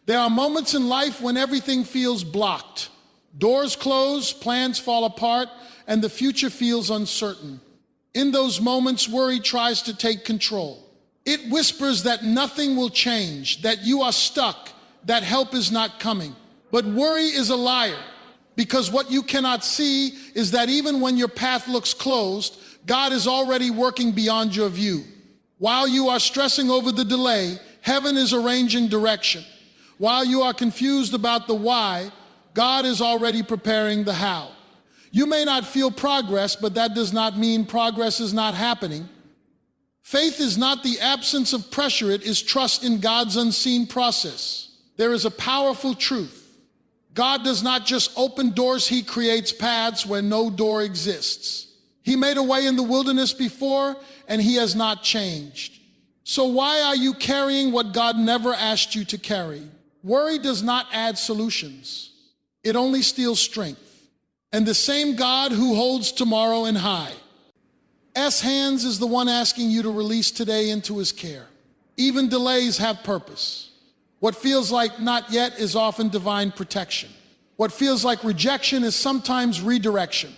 There are moments in life when everything feels blocked. Doors close, plans fall apart, and the future feels uncertain. In those moments, worry tries to take control. It whispers that nothing will change, that you are stuck, that help is not coming. But worry is a liar, because what you cannot see is that even when your path looks closed, God is already working beyond your view. While you are stressing over the delay, heaven is arranging direction. While you are confused about the why, God is already preparing the how. You may not feel progress, but that does not mean progress is not happening. Faith is not the absence of pressure, it is trust in God's unseen process. There is a powerful truth. God does not just open doors, He creates paths where no door exists. He made a way in the wilderness before, and He has not changed. So why are you carrying what God never asked you to carry? Worry does not add solutions. It only steals strength. And the same God who holds tomorrow in high hands is the one asking you to release today into His care. Even delays have purpose. What feels like not yet is often divine protection. What feels like rejection is sometimes redirection.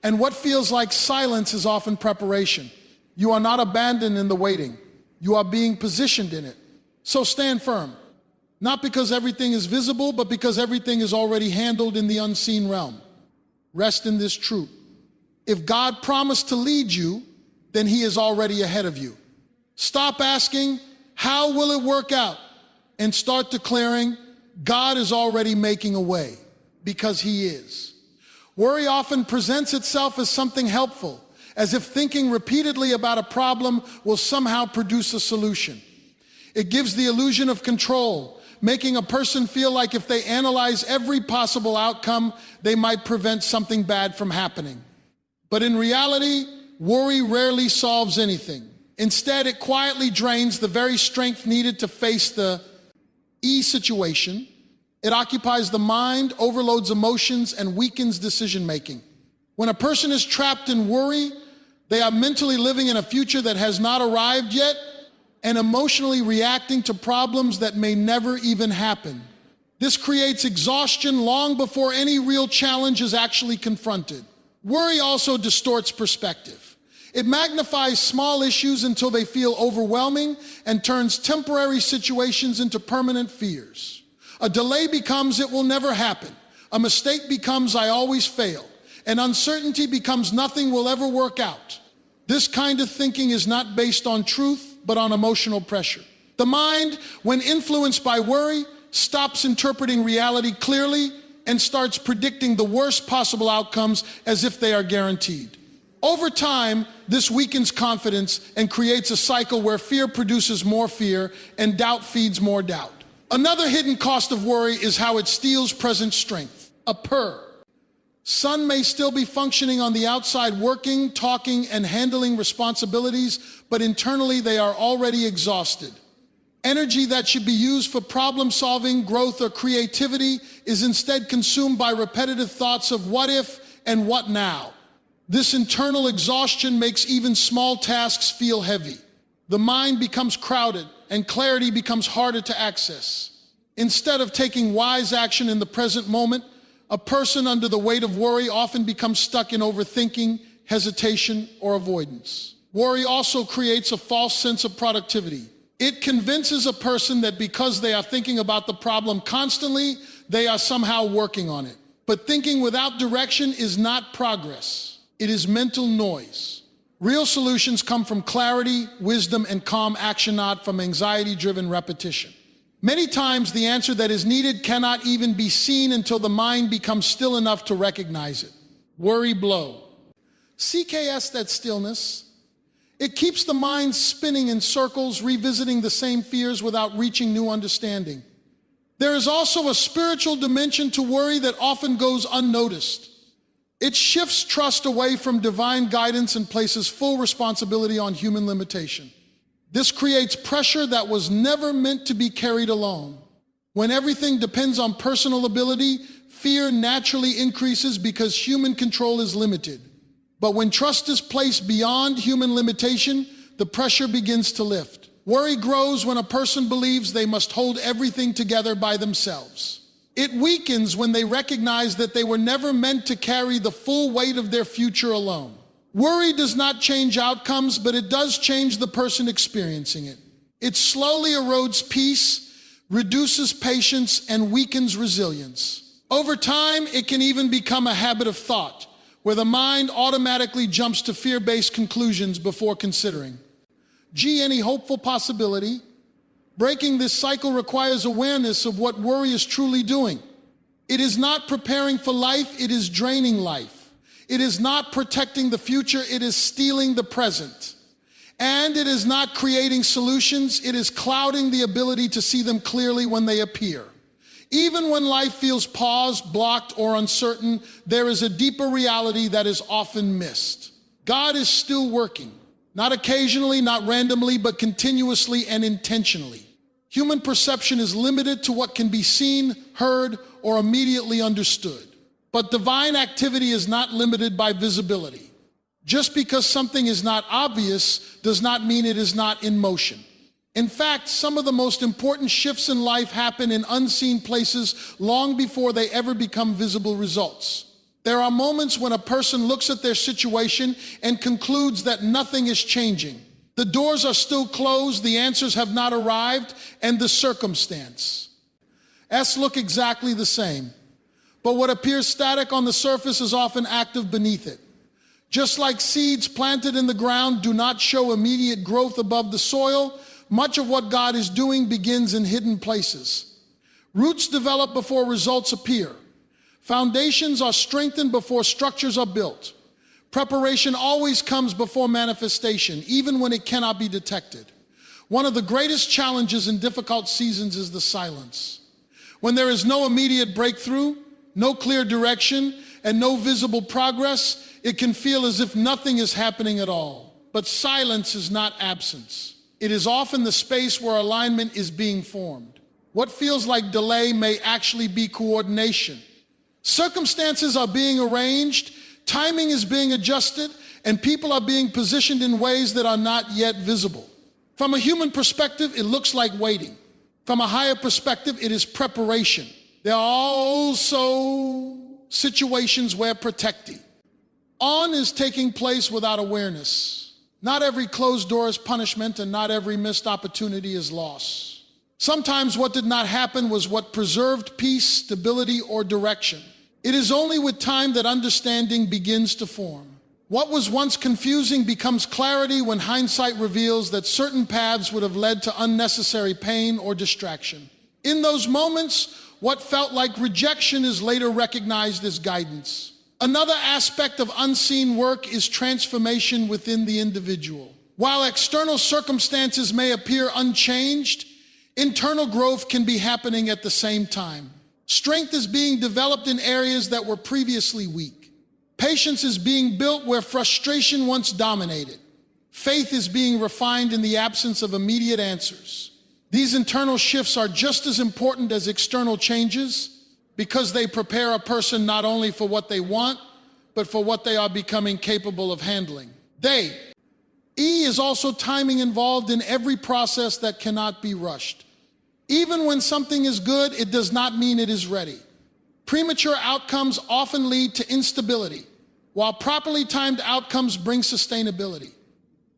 And what feels like silence is often preparation. You are not abandoned in the waiting. You are being positioned in it. So stand firm, not because everything is visible, but because everything is already handled in the unseen realm. Rest in this truth. If God promised to lead you, then He is already ahead of you. Stop asking, how will it work out? And start declaring, God is already making a way, because He is. Worry often presents itself as something helpful, as if thinking repeatedly about a problem will somehow produce a solution. It gives the illusion of control, making a person feel like if they analyze every possible outcome, they might prevent something bad from happening. But in reality, worry rarely solves anything. Instead, it quietly drains the very strength needed to face the situation. It occupies the mind, overloads emotions, and weakens decision-making. When a person is trapped in worry, they are mentally living in a future that has not arrived yet and emotionally reacting to problems that may never even happen. This creates exhaustion long before any real challenge is actually confronted. Worry also distorts perspective. It magnifies small issues until they feel overwhelming and turns temporary situations into permanent fears. A delay becomes it will never happen. A mistake becomes I always fail. And uncertainty becomes nothing will ever work out. This kind of thinking is not based on truth, but on emotional pressure. The mind, when influenced by worry, stops interpreting reality clearly and starts predicting the worst possible outcomes as if they are guaranteed. Over time, this weakens confidence and creates a cycle where fear produces more fear and doubt feeds more doubt. Another hidden cost of worry is how it steals present strength. A purr. Sun may still be functioning on the outside, working, talking, and handling responsibilities, but internally they are already exhausted. Energy that should be used for problem solving, growth, or creativity is instead consumed by repetitive thoughts of what if and what now. This internal exhaustion makes even small tasks feel heavy. The mind becomes crowded and clarity becomes harder to access. Instead of taking wise action in the present moment, a person under the weight of worry often becomes stuck in overthinking, hesitation, or avoidance. Worry also creates a false sense of productivity. It convinces a person that because they are thinking about the problem constantly, they are somehow working on it. But thinking without direction is not progress. It is mental noise. Real solutions come from clarity, wisdom, and calm action, not from anxiety-driven repetition. Many times the answer that is needed cannot even be seen until the mind becomes still enough to recognize it. Worry blow. CKS, that stillness. It keeps the mind spinning in circles, revisiting the same fears without reaching new understanding. There is also a spiritual dimension to worry that often goes unnoticed. It shifts trust away from divine guidance and places full responsibility on human limitation. This creates pressure that was never meant to be carried alone. When everything depends on personal ability, fear naturally increases because human control is limited. But when trust is placed beyond human limitation, the pressure begins to lift. Worry grows when a person believes they must hold everything together by themselves. It weakens when they recognize that they were never meant to carry the full weight of their future alone. Worry does not change outcomes, but it does change the person experiencing it. It slowly erodes peace, reduces patience, and weakens resilience. Over time, it can even become a habit of thought, where the mind automatically jumps to fear-based conclusions before considering. Any hopeful possibility? Breaking this cycle requires awareness of what worry is truly doing. It is not preparing for life, it is draining life. It is not protecting the future, it is stealing the present. And it is not creating solutions, it is clouding the ability to see them clearly when they appear. Even when life feels paused, blocked, or uncertain, there is a deeper reality that is often missed. God is still working, not occasionally, not randomly, but continuously and intentionally. Human perception is limited to what can be seen, heard, or immediately understood. But divine activity is not limited by visibility. Just because something is not obvious does not mean it is not in motion. In fact, some of the most important shifts in life happen in unseen places long before they ever become visible results. There are moments when a person looks at their situation and concludes that nothing is changing. The doors are still closed, the answers have not arrived, and the circumstance look exactly the same. But what appears static on the surface is often active beneath it. Just like seeds planted in the ground do not show immediate growth above the soil, much of what God is doing begins in hidden places. Roots develop before results appear. Foundations are strengthened before structures are built. Preparation always comes before manifestation, even when it cannot be detected. One of the greatest challenges in difficult seasons is the silence. When there is no immediate breakthrough, no clear direction, and no visible progress, it can feel as if nothing is happening at all. But silence is not absence. It is often the space where alignment is being formed. What feels like delay may actually be coordination. Circumstances are being arranged, timing is being adjusted, and people are being positioned in ways that are not yet visible. From a human perspective, it looks like waiting. From a higher perspective, it is preparation. There are also situations where protecting is taking place without awareness. Not every closed door is punishment, and not every missed opportunity is loss. Sometimes what did not happen was what preserved peace, stability, or direction. It is only with time that understanding begins to form. What was once confusing becomes clarity when hindsight reveals that certain paths would have led to unnecessary pain or distraction. In those moments, what felt like rejection is later recognized as guidance. Another aspect of unseen work is transformation within the individual. While external circumstances may appear unchanged, internal growth can be happening at the same time. Strength is being developed in areas that were previously weak. Patience is being built where frustration once dominated. Faith is being refined in the absence of immediate answers. These internal shifts are just as important as external changes because they prepare a person not only for what they want, but for what they are becoming capable of handling. Is also timing involved in every process that cannot be rushed. Even when something is good, it does not mean it is ready. Premature outcomes often lead to instability, while properly timed outcomes bring sustainability.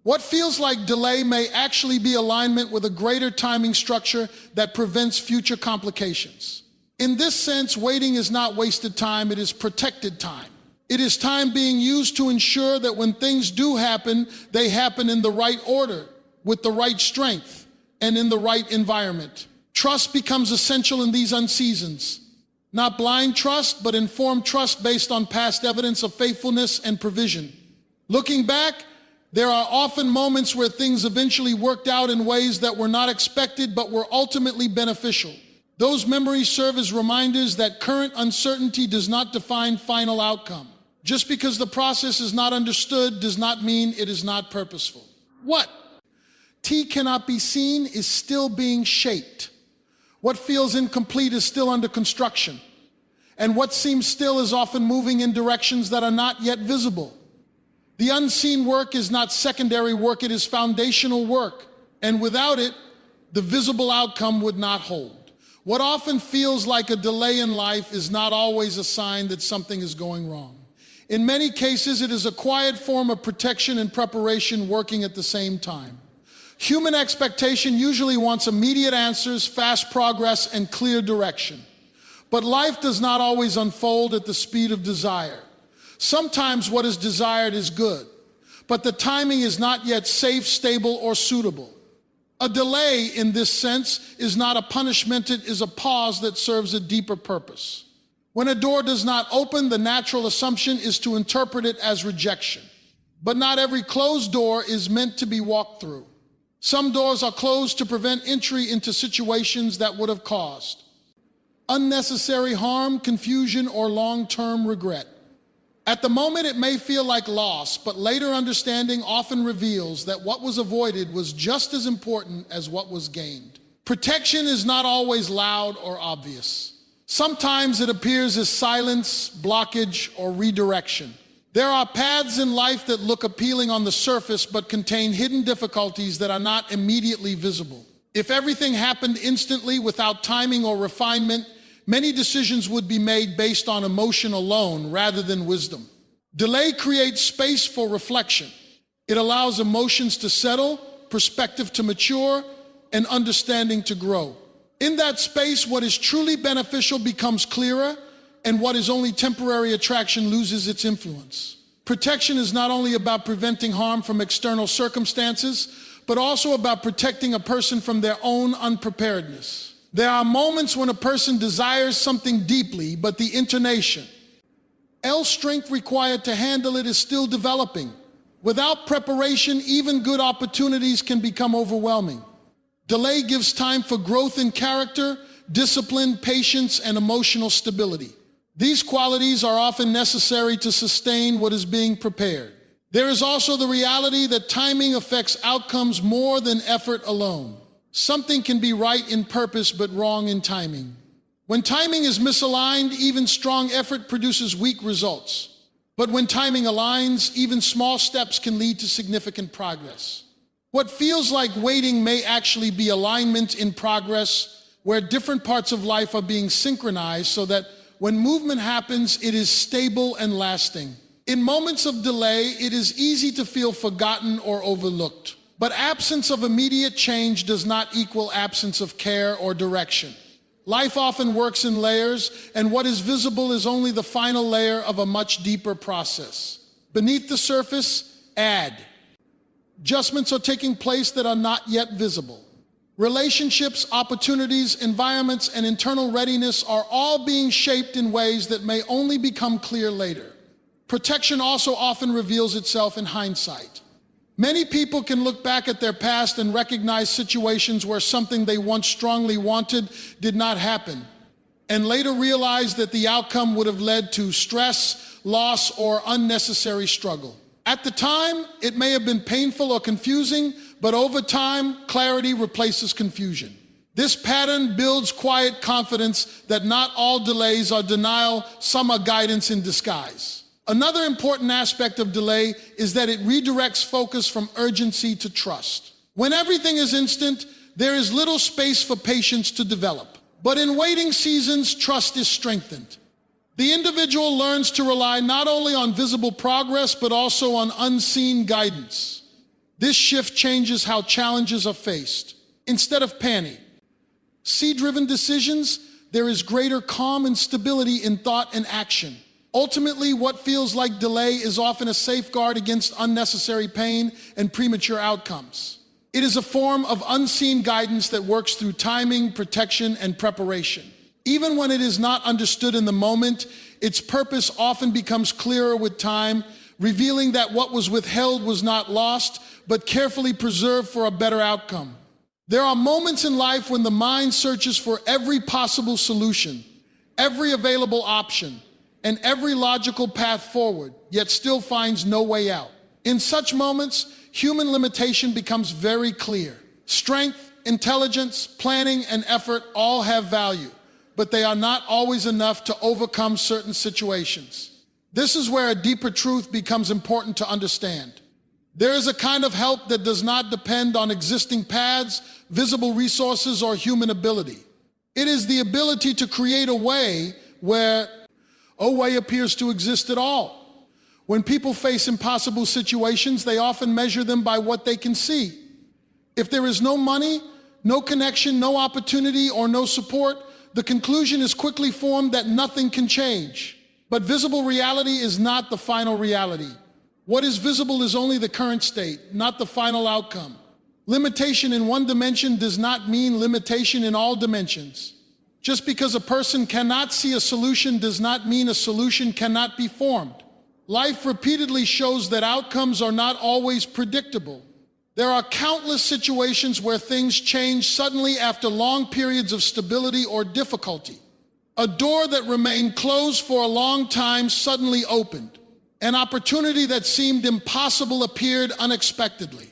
What feels like delay may actually be alignment with a greater timing structure that prevents future complications. In this sense, waiting is not wasted time, it is protected time. It is time being used to ensure that when things do happen, they happen in the right order, with the right strength, and in the right environment. Trust becomes essential in these unseasons. Not blind trust, but informed trust based on past evidence of faithfulness and provision. Looking back, there are often moments where things eventually worked out in ways that were not expected but were ultimately beneficial. Those memories serve as reminders that current uncertainty does not define final outcome. Just because the process is not understood does not mean it is not purposeful. What cannot be seen is still being shaped. What feels incomplete is still under construction. And what seems still is often moving in directions that are not yet visible. The unseen work is not secondary work, it is foundational work. And without it, the visible outcome would not hold. What often feels like a delay in life is not always a sign that something is going wrong. In many cases, it is a quiet form of protection and preparation working at the same time. Human expectation usually wants immediate answers, fast progress, and clear direction. But life does not always unfold at the speed of desire. Sometimes what is desired is good, but the timing is not yet safe, stable, or suitable. A delay, in this sense, is not a punishment, it is a pause that serves a deeper purpose. When a door does not open, the natural assumption is to interpret it as rejection. But not every closed door is meant to be walked through. Some doors are closed to prevent entry into situations that would have caused unnecessary harm, confusion, or long-term regret. At the moment, it may feel like loss, but later understanding often reveals that what was avoided was just as important as what was gained. Protection is not always loud or obvious. Sometimes it appears as silence, blockage, or redirection. There are paths in life that look appealing on the surface but contain hidden difficulties that are not immediately visible. If everything happened instantly without timing or refinement, many decisions would be made based on emotion alone rather than wisdom. Delay creates space for reflection. It allows emotions to settle, perspective to mature, and understanding to grow. In that space, what is truly beneficial becomes clearer, and what is only temporary attraction loses its influence. Protection is not only about preventing harm from external circumstances, but also about protecting a person from their own unpreparedness. There are moments when a person desires something deeply, but the intonation, strength required to handle it is still developing. Without preparation, even good opportunities can become overwhelming. Delay gives time for growth in character, discipline, patience, and emotional stability. These qualities are often necessary to sustain what is being prepared. There is also the reality that timing affects outcomes more than effort alone. Something can be right in purpose but wrong in timing. When timing is misaligned, even strong effort produces weak results. But when timing aligns, even small steps can lead to significant progress. What feels like waiting may actually be alignment in progress, where different parts of life are being synchronized so that when movement happens, it is stable and lasting. In moments of delay, it is easy to feel forgotten or overlooked. But absence of immediate change does not equal absence of care or direction. Life often works in layers, and what is visible is only the final layer of a much deeper process. Beneath the surface, adjustments are taking place that are not yet visible. Relationships, opportunities, environments, and internal readiness are all being shaped in ways that may only become clear later. Protection also often reveals itself in hindsight. Many people can look back at their past and recognize situations where something they once strongly wanted did not happen, and later realize that the outcome would have led to stress, loss, or unnecessary struggle. At the time, it may have been painful or confusing, but over time, clarity replaces confusion. This pattern builds quiet confidence that not all delays are denial, some are guidance in disguise. Another important aspect of delay is that it redirects focus from urgency to trust. When everything is instant, there is little space for patience to develop. But in waiting seasons, trust is strengthened. The individual learns to rely not only on visible progress, but also on unseen guidance. This shift changes how challenges are faced. Instead of panic, see-driven decisions, there is greater calm and stability in thought and action. Ultimately, what feels like delay is often a safeguard against unnecessary pain and premature outcomes. It is a form of unseen guidance that works through timing, protection, and preparation. Even when it is not understood in the moment, its purpose often becomes clearer with time, revealing that what was withheld was not lost, but carefully preserved for a better outcome. There are moments in life when the mind searches for every possible solution, every available option, and every logical path forward, yet still finds no way out. In such moments, human limitation becomes very clear. Strength, intelligence, planning, and effort all have value, but they are not always enough to overcome certain situations. This is where a deeper truth becomes important to understand. There is a kind of help that does not depend on existing paths, visible resources, or human ability. It is the ability to create a way where a way appears to exist at all. When people face impossible situations, they often measure them by what they can see. If there is no money, no connection, no opportunity, or no support, the conclusion is quickly formed that nothing can change. But visible reality is not the final reality. What is visible is only the current state, not the final outcome. Limitation in one dimension does not mean limitation in all dimensions. Just because a person cannot see a solution does not mean a solution cannot be formed. Life repeatedly shows that outcomes are not always predictable. There are countless situations where things change suddenly after long periods of stability or difficulty. A door that remained closed for a long time suddenly opened. An opportunity that seemed impossible appeared unexpectedly.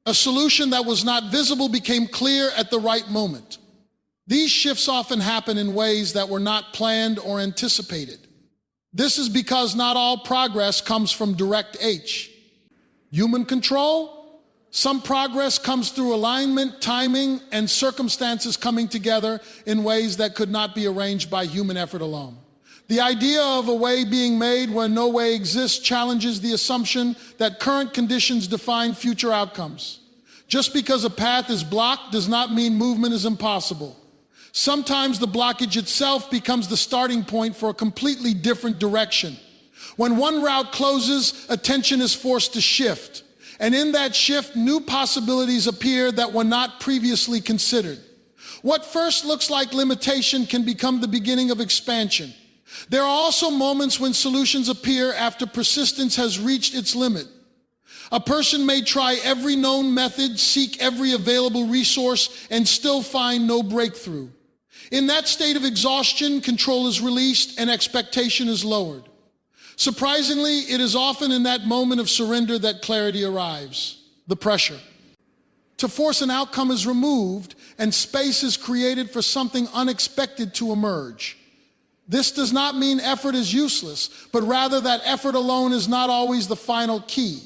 A solution that was not visible became clear at the right moment. These shifts often happen in ways that were not planned or anticipated. This is because not all progress comes from direct H. Human control? Some progress comes through alignment, timing, and circumstances coming together in ways that could not be arranged by human effort alone. The idea of a way being made where no way exists challenges the assumption that current conditions define future outcomes. Just because a path is blocked does not mean movement is impossible. Sometimes the blockage itself becomes the starting point for a completely different direction. When one route closes, attention is forced to shift. And in that shift, new possibilities appear that were not previously considered. What first looks like limitation can become the beginning of expansion. There are also moments when solutions appear after persistence has reached its limit. A person may try every known method, seek every available resource, and still find no breakthrough. In that state of exhaustion, control is released and expectation is lowered. Surprisingly, it is often in that moment of surrender that clarity arrives. The pressure to force an outcome is removed and space is created for something unexpected to emerge. This does not mean effort is useless, but rather that effort alone is not always the final key.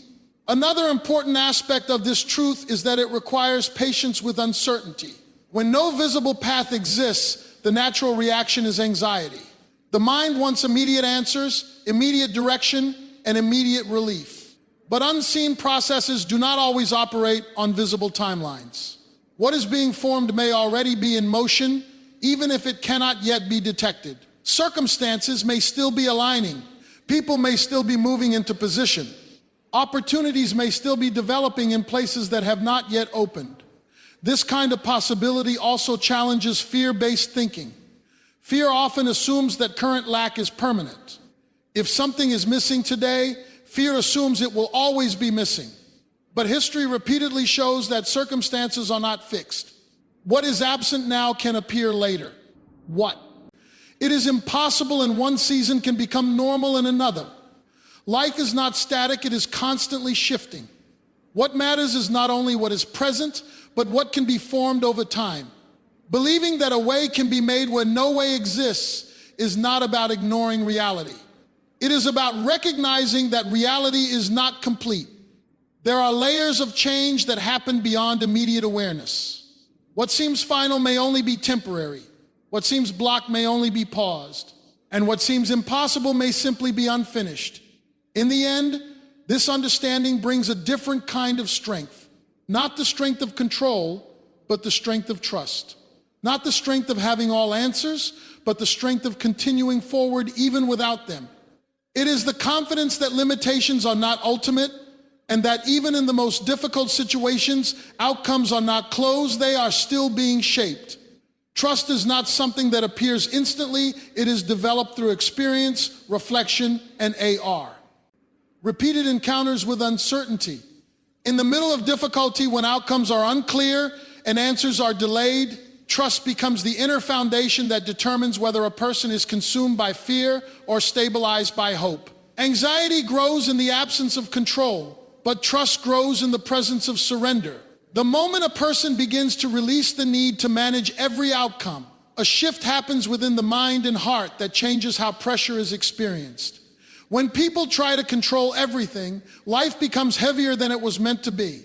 Another important aspect of this truth is that it requires patience with uncertainty. When no visible path exists, the natural reaction is anxiety. The mind wants immediate answers, immediate direction, and immediate relief. But unseen processes do not always operate on visible timelines. What is being formed may already be in motion, even if it cannot yet be detected. Circumstances may still be aligning. People may still be moving into position. Opportunities may still be developing in places that have not yet opened. This kind of possibility also challenges fear-based thinking. Fear often assumes that current lack is permanent. If something is missing today, fear assumes it will always be missing. But history repeatedly shows that circumstances are not fixed. What is absent now can appear later. What? It is impossible in one season can become normal in another. Life is not static, it is constantly shifting. What matters is not only what is present, but what can be formed over time. Believing that a way can be made where no way exists is not about ignoring reality. It is about recognizing that reality is not complete. There are layers of change that happen beyond immediate awareness. What seems final may only be temporary. What seems blocked may only be paused. And what seems impossible may simply be unfinished. In the end, this understanding brings a different kind of strength. Not the strength of control, but the strength of trust. Not the strength of having all answers, but the strength of continuing forward even without them. It is the confidence that limitations are not ultimate, and that even in the most difficult situations, outcomes are not closed, they are still being shaped. Trust is not something that appears instantly, it is developed through experience, reflection, and AR. Repeated encounters with uncertainty. In the middle of difficulty, when outcomes are unclear and answers are delayed, trust becomes the inner foundation that determines whether a person is consumed by fear or stabilized by hope. Anxiety grows in the absence of control, but trust grows in the presence of surrender. The moment a person begins to release the need to manage every outcome, a shift happens within the mind and heart that changes how pressure is experienced. When people try to control everything, life becomes heavier than it was meant to be.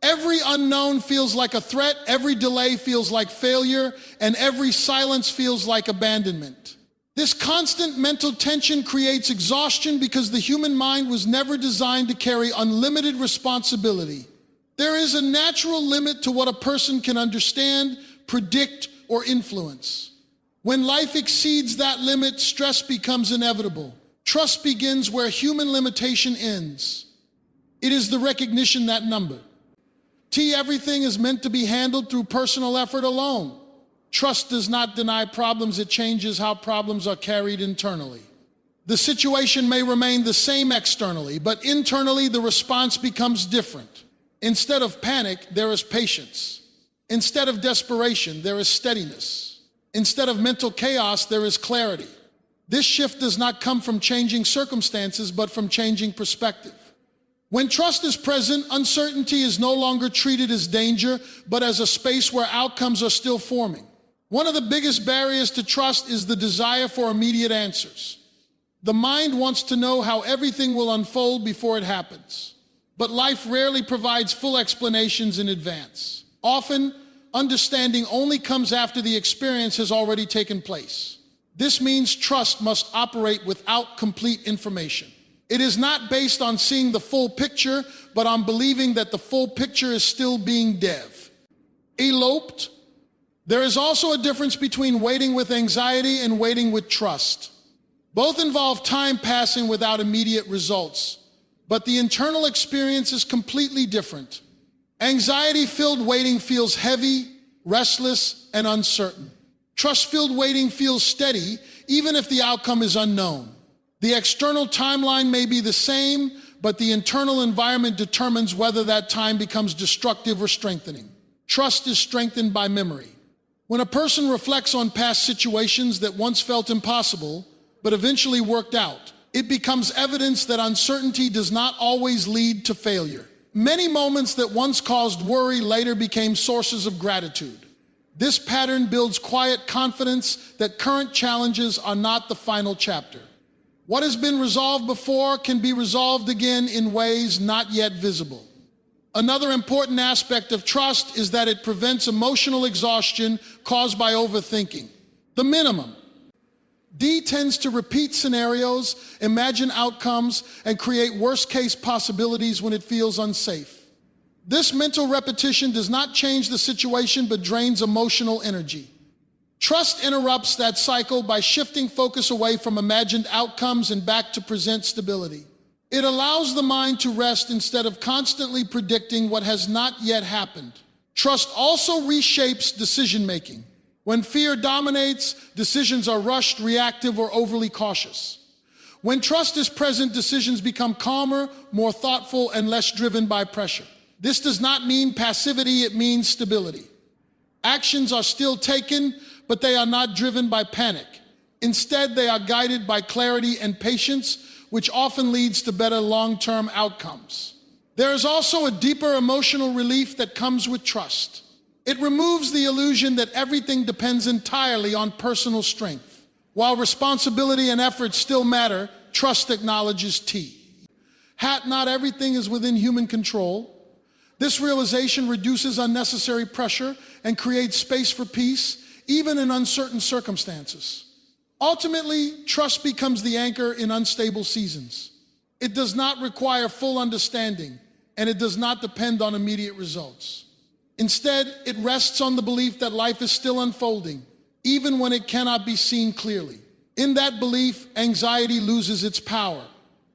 Every unknown feels like a threat, every delay feels like failure, and every silence feels like abandonment. This constant mental tension creates exhaustion because the human mind was never designed to carry unlimited responsibility. There is a natural limit to what a person can understand, predict, or influence. When life exceeds that limit, stress becomes inevitable. Trust begins where human limitation ends. It is the recognition that number. Everything is meant to be handled through personal effort alone. Trust does not deny problems, it changes how problems are carried internally. The situation may remain the same externally, but internally the response becomes different. Instead of panic, there is patience. Instead of desperation, there is steadiness. Instead of mental chaos, there is clarity. This shift does not come from changing circumstances, but from changing perspective. When trust is present, uncertainty is no longer treated as danger, but as a space where outcomes are still forming. One of the biggest barriers to trust is the desire for immediate answers. The mind wants to know how everything will unfold before it happens. But life rarely provides full explanations in advance. Often, understanding only comes after the experience has already taken place. This means trust must operate without complete information. It is not based on seeing the full picture, but on believing that the full picture is still being eloped. There is also a difference between waiting with anxiety and waiting with trust. Both involve time passing without immediate results, but the internal experience is completely different. Anxiety-filled waiting feels heavy, restless, and uncertain. Trust-filled waiting feels steady, even if the outcome is unknown. The external timeline may be the same, but the internal environment determines whether that time becomes destructive or strengthening. Trust is strengthened by memory. When a person reflects on past situations that once felt impossible, but eventually worked out, it becomes evidence that uncertainty does not always lead to failure. Many moments that once caused worry later became sources of gratitude. This pattern builds quiet confidence that current challenges are not the final chapter. What has been resolved before can be resolved again in ways not yet visible. Another important aspect of trust is that it prevents emotional exhaustion caused by overthinking. The minimum. D tends to repeat scenarios, imagine outcomes, and create worst-case possibilities when it feels unsafe. This mental repetition does not change the situation but drains emotional energy. Trust interrupts that cycle by shifting focus away from imagined outcomes and back to present stability. It allows the mind to rest instead of constantly predicting what has not yet happened. Trust also reshapes decision-making. When fear dominates, decisions are rushed, reactive, or overly cautious. When trust is present, decisions become calmer, more thoughtful, and less driven by pressure. This does not mean passivity, it means stability. Actions are still taken, but they are not driven by panic. Instead, they are guided by clarity and patience, which often leads to better long-term outcomes. There is also a deeper emotional relief that comes with trust. It removes the illusion that everything depends entirely on personal strength. While responsibility and effort still matter, trust acknowledges not everything is within human control. This realization reduces unnecessary pressure and creates space for peace, even in uncertain circumstances. Ultimately, trust becomes the anchor in unstable seasons. It does not require full understanding, and it does not depend on immediate results. Instead, it rests on the belief that life is still unfolding, even when it cannot be seen clearly. In that belief, anxiety loses its power,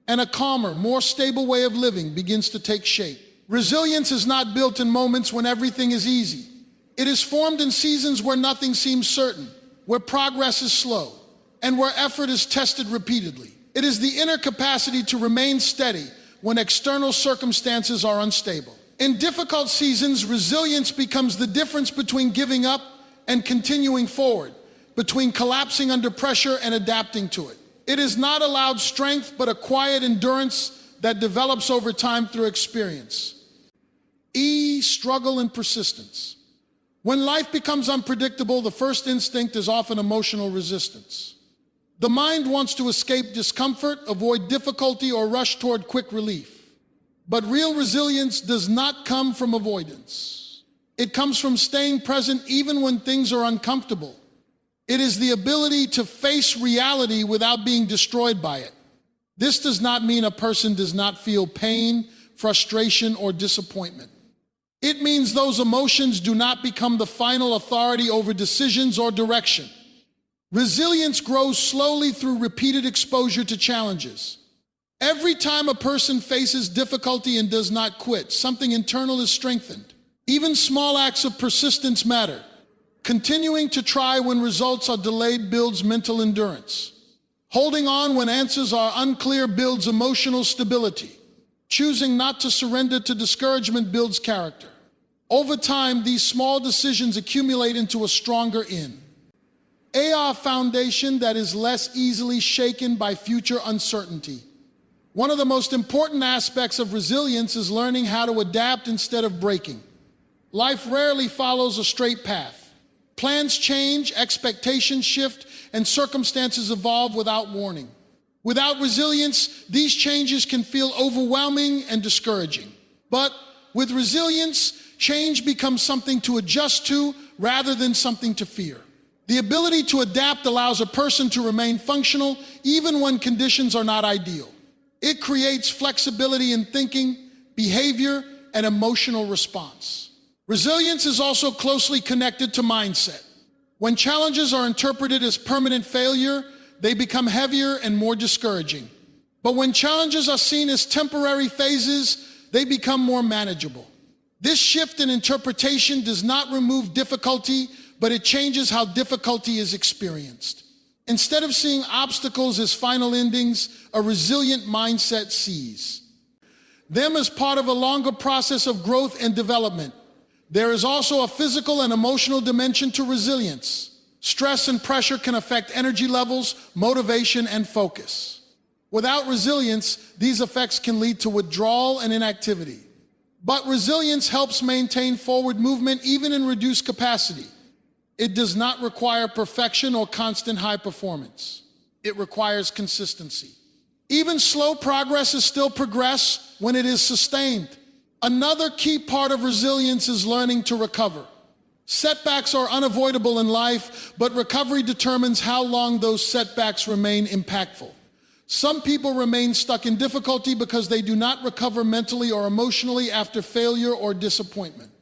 and a calmer, more stable way of living begins to take shape. Resilience is not built in moments when everything is easy. It is formed in seasons where nothing seems certain, where progress is slow, and where effort is tested repeatedly. It is the inner capacity to remain steady when external circumstances are unstable. In difficult seasons, resilience becomes the difference between giving up and continuing forward, between collapsing under pressure and adapting to it. It is not a loud strength, but a quiet endurance that develops over time through experience. Struggle and persistence. When life becomes unpredictable, the first instinct is often emotional resistance. The mind wants to escape discomfort, avoid difficulty, or rush toward quick relief. But real resilience does not come from avoidance. It comes from staying present even when things are uncomfortable. It is the ability to face reality without being destroyed by it. This does not mean a person does not feel pain, frustration, or disappointment. It means those emotions do not become the final authority over decisions or direction. Resilience grows slowly through repeated exposure to challenges. Every time a person faces difficulty and does not quit, something internal is strengthened. Even small acts of persistence matter. Continuing to try when results are delayed builds mental endurance. Holding on when answers are unclear builds emotional stability. Choosing not to surrender to discouragement builds character. Over time, these small decisions accumulate into a stronger a foundation that is less easily shaken by future uncertainty. One of the most important aspects of resilience is learning how to adapt instead of breaking. Life rarely follows a straight path. Plans change, expectations shift, and circumstances evolve without warning. Without resilience, these changes can feel overwhelming and discouraging. But with resilience, change becomes something to adjust to rather than something to fear. The ability to adapt allows a person to remain functional even when conditions are not ideal. It creates flexibility in thinking, behavior, and emotional response. Resilience is also closely connected to mindset. When challenges are interpreted as permanent failure, they become heavier and more discouraging. But when challenges are seen as temporary phases, they become more manageable. This shift in interpretation does not remove difficulty, but it changes how difficulty is experienced. Instead of seeing obstacles as final endings, a resilient mindset sees them as part of a longer process of growth and development. There is also a physical and emotional dimension to resilience. Stress and pressure can affect energy levels, motivation, and focus. Without resilience, these effects can lead to withdrawal and inactivity. But resilience helps maintain forward movement even in reduced capacity. It does not require perfection or constant high performance. It requires consistency. Even slow progress is still progress when it is sustained. Another key part of resilience is learning to recover. Setbacks are unavoidable in life, but recovery determines how long those setbacks remain impactful. Some people remain stuck in difficulty because they do not recover mentally or emotionally after failure or disappointment.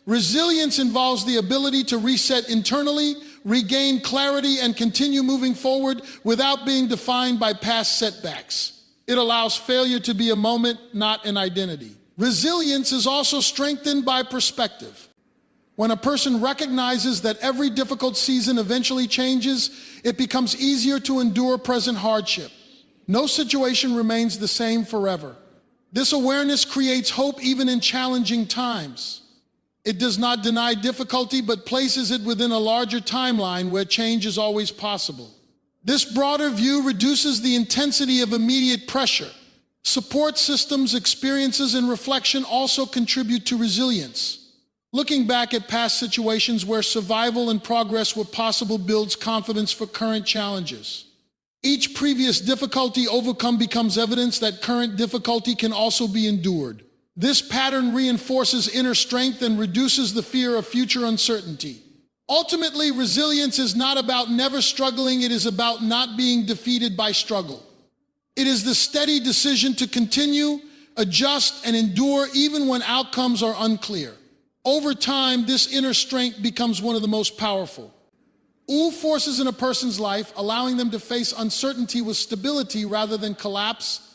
Resilience involves the ability to reset internally, regain clarity, and continue moving forward without being defined by past setbacks. It allows failure to be a moment, not an identity. Resilience is also strengthened by perspective. When a person recognizes that every difficult season eventually changes, it becomes easier to endure present hardship. No situation remains the same forever. This awareness creates hope even in challenging times. It does not deny difficulty, but places it within a larger timeline where change is always possible. This broader view reduces the intensity of immediate pressure. Support systems, experiences, and reflection also contribute to resilience. Looking back at past situations where survival and progress were possible builds confidence for current challenges. Each previous difficulty overcome becomes evidence that current difficulty can also be endured. This pattern reinforces inner strength and reduces the fear of future uncertainty. Ultimately, resilience is not about never struggling, it is about not being defeated by struggle. It is the steady decision to continue, adjust, and endure even when outcomes are unclear. Over time, this inner strength becomes one of the most powerful forces in a person's life, allowing them to face uncertainty with stability rather than collapse,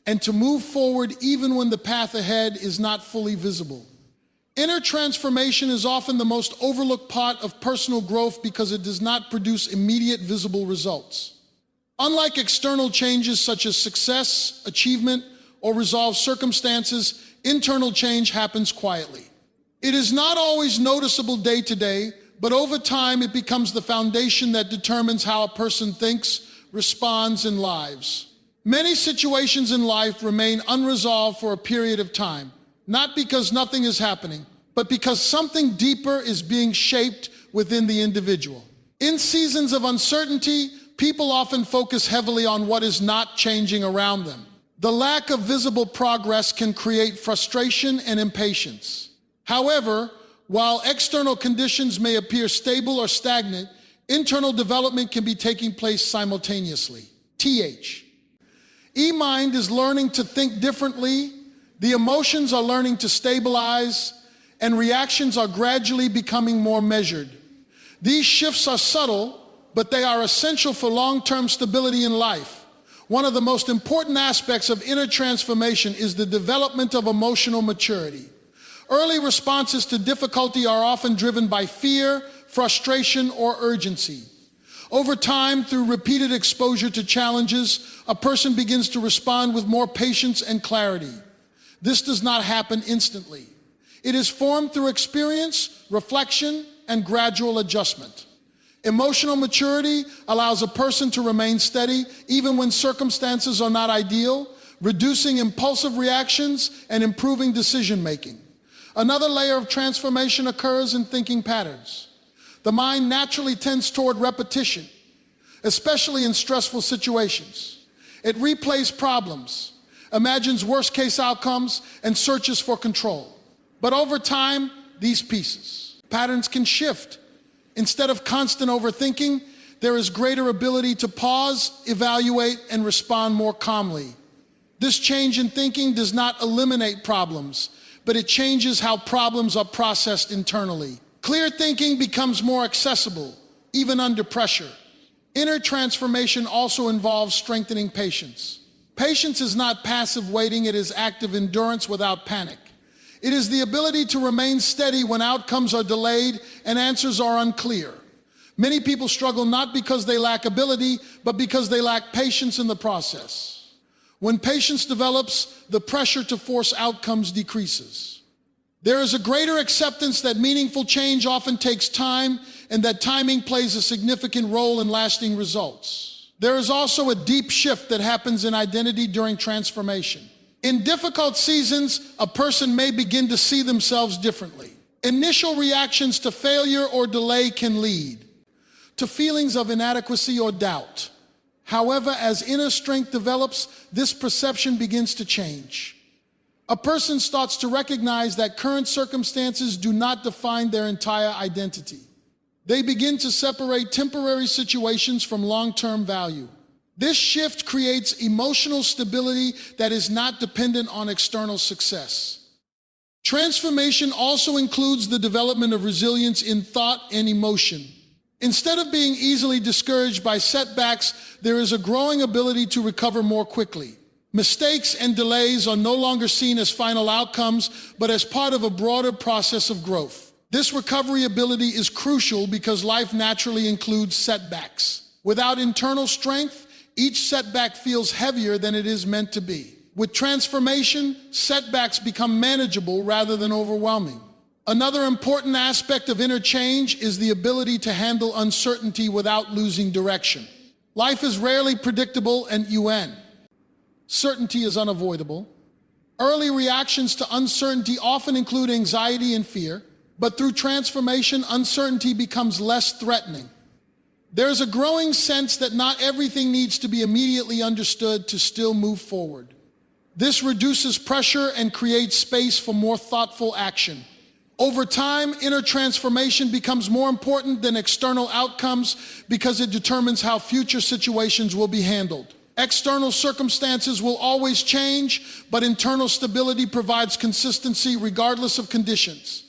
and to move forward even when the path ahead is not fully visible. Inner transformation is often the most overlooked part of personal growth because it does not produce immediate visible results. Unlike external changes such as success, achievement, or resolved circumstances, internal change happens quietly. It is not always noticeable day to day, but over time it becomes the foundation that determines how a person thinks, responds, and lives. Many situations in life remain unresolved for a period of time, not because nothing is happening, but because something deeper is being shaped within the individual. In seasons of uncertainty, People often focus heavily on what is not changing around them. The lack of visible progress can create frustration and impatience. However, while external conditions may appear stable or stagnant, internal development can be taking place simultaneously. E-mind is learning to think differently, the emotions are learning to stabilize, and reactions are gradually becoming more measured. These shifts are subtle, but they are essential for long-term stability in life. One of the most important aspects of inner transformation is the development of emotional maturity. Early responses to difficulty are often driven by fear, frustration, or urgency. Over time, through repeated exposure to challenges, a person begins to respond with more patience and clarity. This does not happen instantly. It is formed through experience, reflection, and gradual adjustment. Emotional maturity allows a person to remain steady even when circumstances are not ideal, reducing impulsive reactions and improving decision-making. Another layer of transformation occurs in thinking patterns. The mind naturally tends toward repetition, especially in stressful situations. It replays problems, imagines worst-case outcomes, and searches for control. But over time, these patterns can shift. Instead of constant overthinking, there is greater ability to pause, evaluate, and respond more calmly. This change in thinking does not eliminate problems, but it changes how problems are processed internally. Clear thinking becomes more accessible, even under pressure. Inner transformation also involves strengthening patience. Patience is not passive waiting, it is active endurance without panic. It is the ability to remain steady when outcomes are delayed and answers are unclear. Many people struggle not because they lack ability, but because they lack patience in the process. When patience develops, the pressure to force outcomes decreases. There is a greater acceptance that meaningful change often takes time and that timing plays a significant role in lasting results. There is also a deep shift that happens in identity during transformation. In difficult seasons, a person may begin to see themselves differently. Initial reactions to failure or delay can lead to feelings of inadequacy or doubt. However, as inner strength develops, this perception begins to change. A person starts to recognize that current circumstances do not define their entire identity. They begin to separate temporary situations from long-term value. This shift creates emotional stability that is not dependent on external success. Transformation also includes the development of resilience in thought and emotion. Instead of being easily discouraged by setbacks, there is a growing ability to recover more quickly. Mistakes and delays are no longer seen as final outcomes, but as part of a broader process of growth. This recovery ability is crucial because life naturally includes setbacks. Without internal strength, each setback feels heavier than it is meant to be. With transformation, setbacks become manageable rather than overwhelming. Another important aspect of inner change is the ability to handle uncertainty without losing direction. Life is rarely predictable and certainty is unavoidable. Early reactions to uncertainty often include anxiety and fear, but through transformation, uncertainty becomes less threatening. There is a growing sense that not everything needs to be immediately understood to still move forward. This reduces pressure and creates space for more thoughtful action. Over time, inner transformation becomes more important than external outcomes because it determines how future situations will be handled. External circumstances will always change, but internal stability provides consistency regardless of conditions.